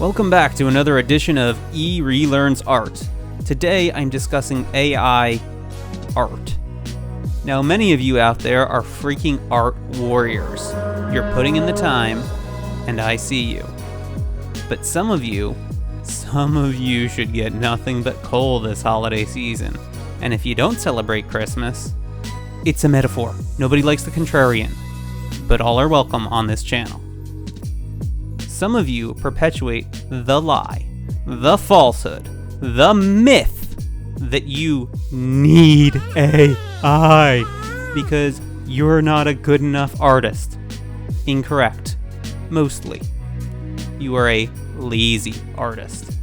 Welcome back to another edition of erelearnsart. Today I'm discussing AI art. Now many of you out there are freaking art warriors. You're putting in the time, and I see you. But some of you should get nothing but coal this holiday season. And if you don't celebrate Christmas, it's a metaphor. Nobody likes the contrarian, but all are welcome on this channel. Some of you perpetuate the lie, the falsehood, the myth that you need AI because you're not a good enough artist. Incorrect. Mostly. You are a lazy artist.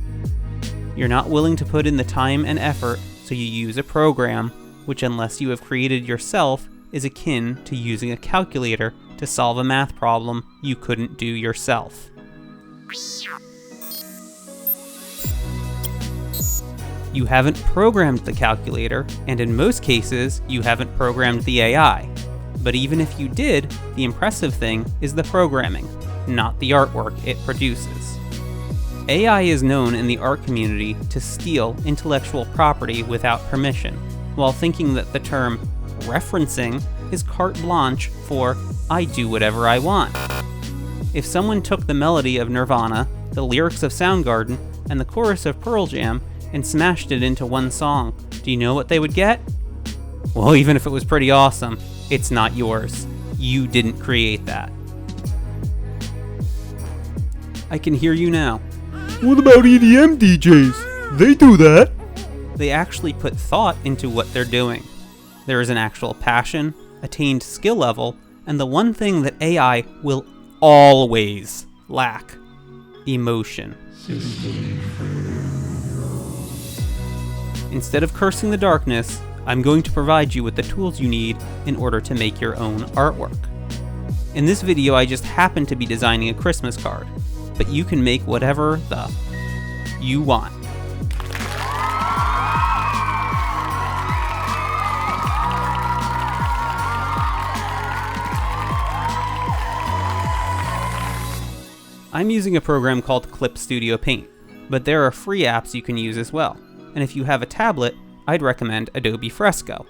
You're not willing to put in the time and effort, so you use a program, which unless you have created yourself, is akin to using a calculator to solve a math problem you couldn't do yourself. You haven't programmed the calculator, and in most cases, you haven't programmed the AI. But even if you did, the impressive thing is the programming, not the artwork it produces. AI is known in the art community to steal intellectual property without permission, while thinking that the term referencing is carte blanche for I do whatever I want. If someone took the melody of Nirvana, the lyrics of Soundgarden, and the chorus of Pearl Jam and smashed it into one song, do you know what they would get? Well, even if it was pretty awesome, it's not yours. You didn't create that. I can hear you now. What about EDM DJs? They do that. They actually put thought into what they're doing. There is an actual passion, attained skill level, and the one thing that AI will always lack: emotion. Instead of cursing the darkness, I'm going to provide you with the tools you need in order to make your own artwork. In this video, I just happen to be designing a Christmas card, but you can make whatever the you want. I'm using a program called clipstudiopaint, but there are free apps you can use as well. And if you have a tablet, I'd recommend Adobe Fresco.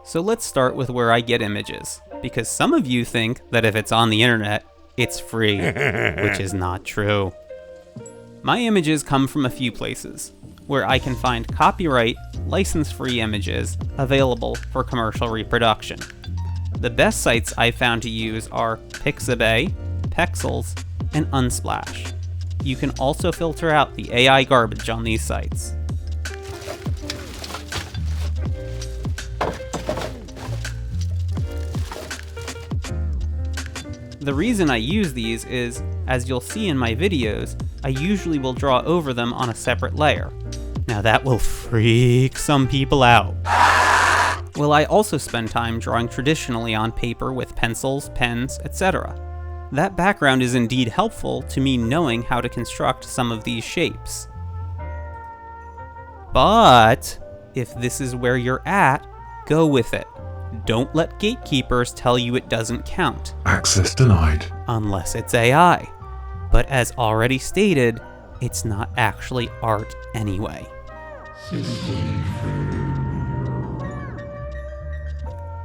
So let's start with where I get images, because some of you think that if it's on the internet, it's free, which is not true. My images come from a few places, where I can find copyright, license-free images available for commercial reproduction. The best sites I've found to use are Pixabay, Pexels, and Unsplash. You can also filter out the AI garbage on these sites. The reason I use these is, as you'll see in my videos, I usually will draw over them on a separate layer. Now that will freak some people out. Well, I also spend time drawing traditionally on paper with pencils, pens, etc. That background is indeed helpful to me knowing how to construct some of these shapes. But if this is where you're at, go with it. Don't let gatekeepers tell you it doesn't count. Access denied. Unless it's AI. But as already stated, it's not actually art anyway.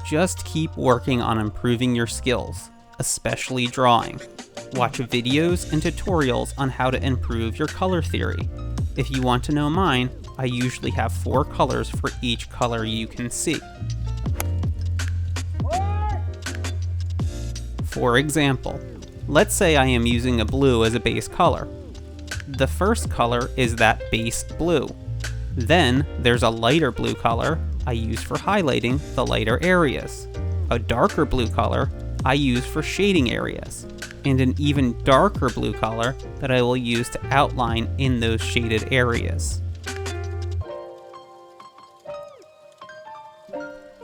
Just keep working on improving your skills, especially drawing. Watch videos and tutorials on how to improve your color theory. If you want to know mine, I usually have 4 colors for each color you can see. For example, let's say I am using a blue as a base color. The first color is that base blue. Then there's a lighter blue color I use for highlighting the lighter areas, a darker blue color I use for shading areas, and an even darker blue color that I will use to outline in those shaded areas.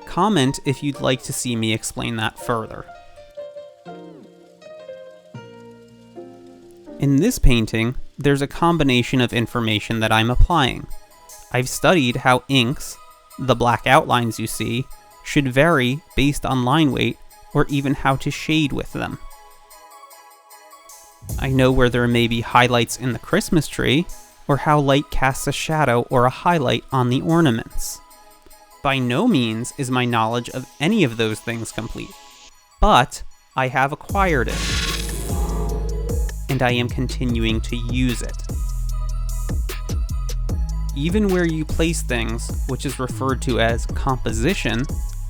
Comment if you'd like to see me explain that further. In this painting, there's a combination of information that I'm applying. I've studied how inks, the black outlines you see, should vary based on line weight or even how to shade with them. I know where there may be highlights in the Christmas tree, or how light casts a shadow or a highlight on the ornaments. By no means is my knowledge of any of those things complete, but I have acquired it, and I am continuing to use it. Even where you place things, which is referred to as composition,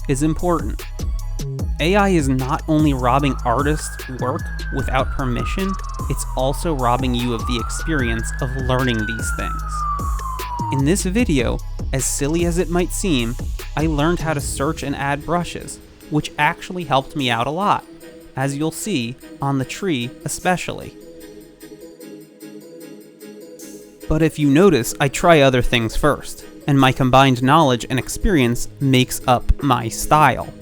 is important. AI is not only robbing artists' work without permission, it's also robbing you of the experience of learning these things. In this video, as silly as it might seem, I learned how to search and add brushes, which actually helped me out a lot, as you'll see on the tree especially. But if you notice, I try other things first, and my combined knowledge and experience makes up my style.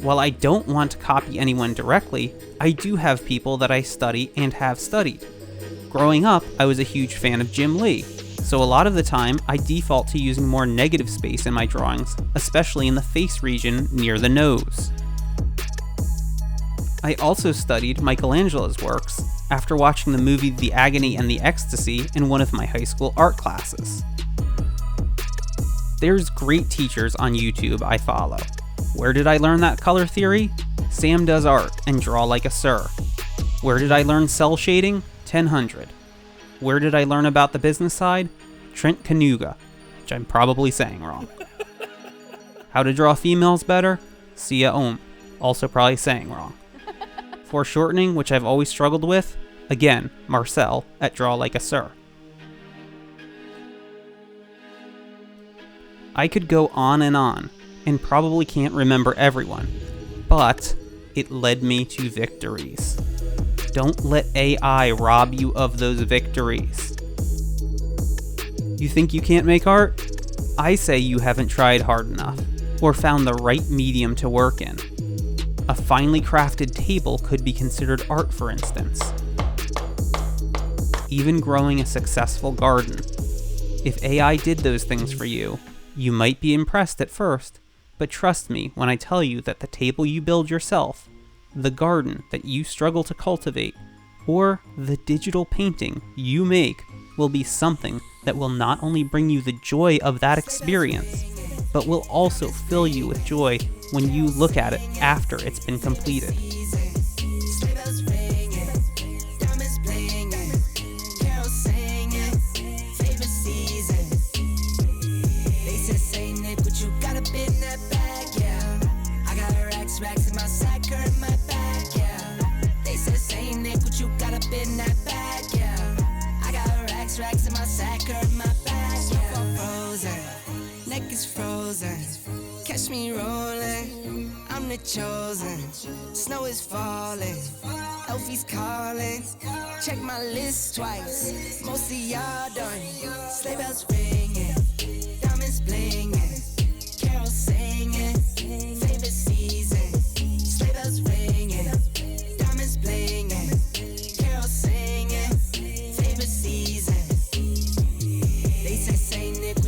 While I don't want to copy anyone directly, I do have people that I study and have studied. Growing up, I was a huge fan of Jim Lee, so a lot of the time I default to using more negative space in my drawings, especially in the face region near the nose. I also studied Michelangelo's works after watching the movie The Agony and the Ecstasy in one of my high school art classes. There's great teachers on YouTube I follow. Where did I learn that color theory? Sam Does Art and Draw Like a Sir. Where did I learn cell shading? 1000. Where did I learn about the business side? Trent Kanuga, which I'm probably saying wrong. How to draw females better? Sia Ohm, also probably saying wrong. Foreshortening, which I've always struggled with? Again, Marcel at Draw Like a Sir. I could go on, and probably can't remember everyone, but it led me to victories. Don't let AI rob you of those victories. You think you can't make art? I say you haven't tried hard enough, or found the right medium to work in. A finely crafted table could be considered art, for instance. Even growing a successful garden. If AI did those things for you, you might be impressed at first, but trust me when I tell you that the table you build yourself, the garden that you struggle to cultivate, or the digital painting you make will be something that will not only bring you the joy of that experience, but will also fill you with joy when you look at it after it's been completed. Racks in my sack, hurt my back, yeah. Frozen, neck is frozen. Catch me rolling, I'm the chosen. Snow is falling, Lofi's calling. Check my list twice, most of y'all done. Sleigh bells ringing, diamonds blinging, carols singing, favorite season. Sleigh bells ringing, diamonds blinging, carols singing, favorite season.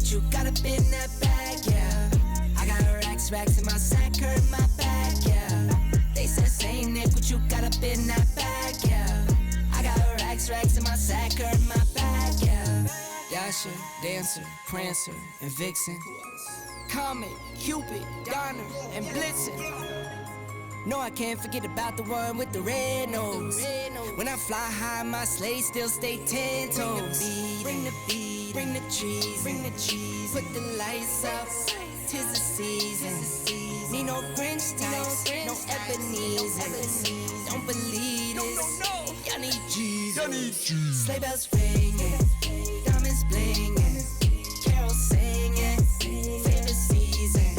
You got up in that bag, yeah. I got racks in my sack, hurt my back, yeah. They said, say Nick, what you got up in that bag, yeah. I got racks in my sack, hurt my back, yeah. Dasher, Dancer, Prancer, and Vixen. Comet, Cupid, Donner, and Blitzen. No, I can't forget about the one with the red nose. When I fly high, my sleigh still stay 10 toes. Bring the beat, bring the cheese, put the lights up, 'tis the season. Need no Grinch types, no Ebenezer. Don't believe this, y'all need Jesus. Sleigh bells ringing, diamonds blinging, carols singing, favorite season.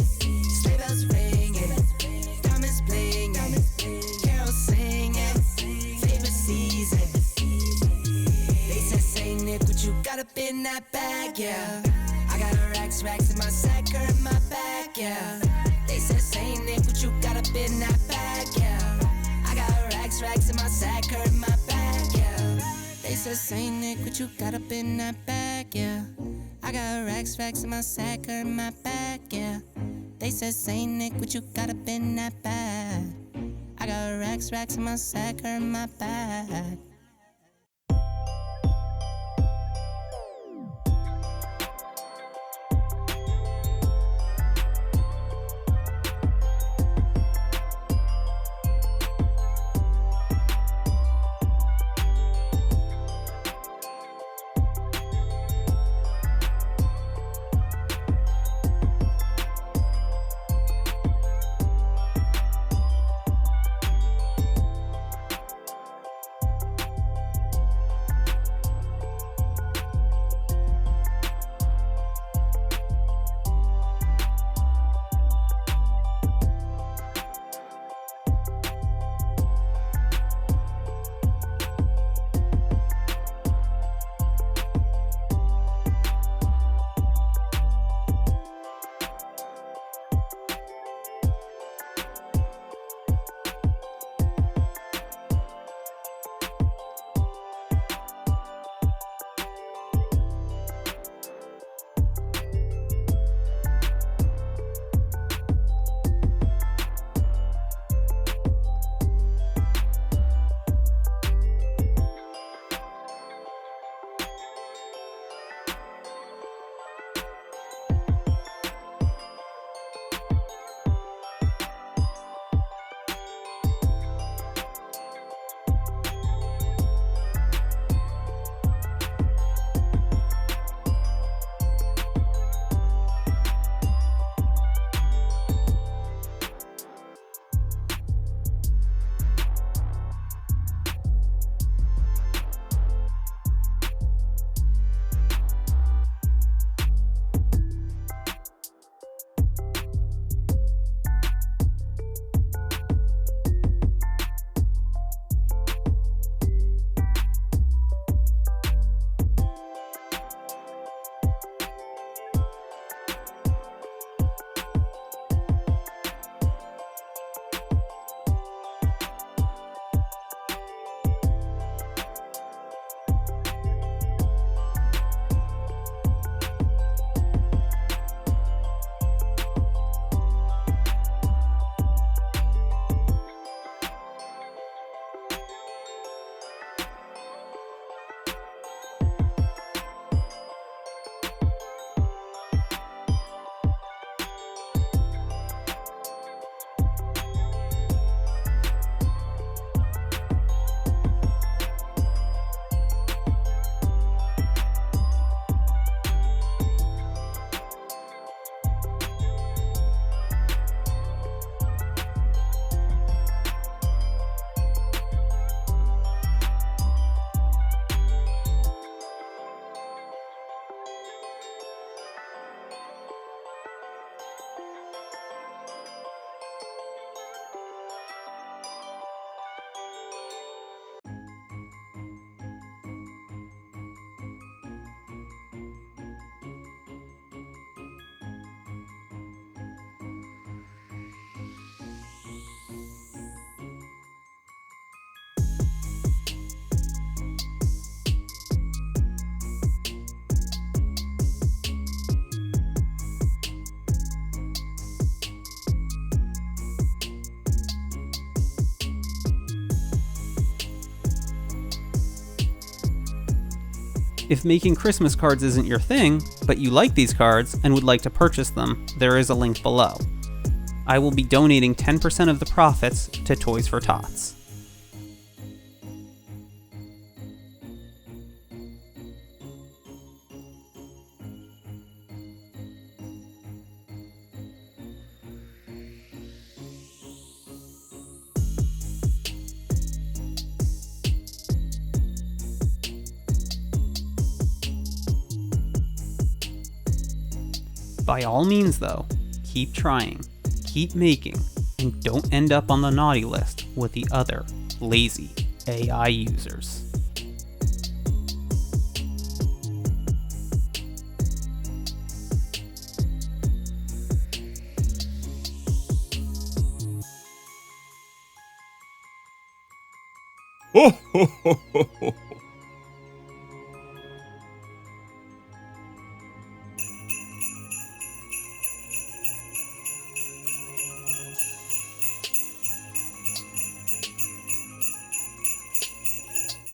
Sleigh bells ringing, diamonds blinging, carols singing, favorite season. They said, say Nick, what you got up in that bag, yeah. I got racks in my sack, hurt my back, yeah. They said, say Nick, what you got up in that bag, yeah. I got racks in my sack, hurt my back, yeah. They said, say Nick, what you got up in that bag, yeah. I got racks in my sack, hurt my back, yeah. They said, Saint Nick, what you got up in that bag? I got racks in my sack or in my bag. If making Christmas cards isn't your thing, but you like these cards and would like to purchase them, there is a link below. I will be donating 10% of the profits to Toys for Tots. By all means though, keep trying, keep making, and don't end up on the naughty list with the other lazy AI users. Ho ho ho ho ho!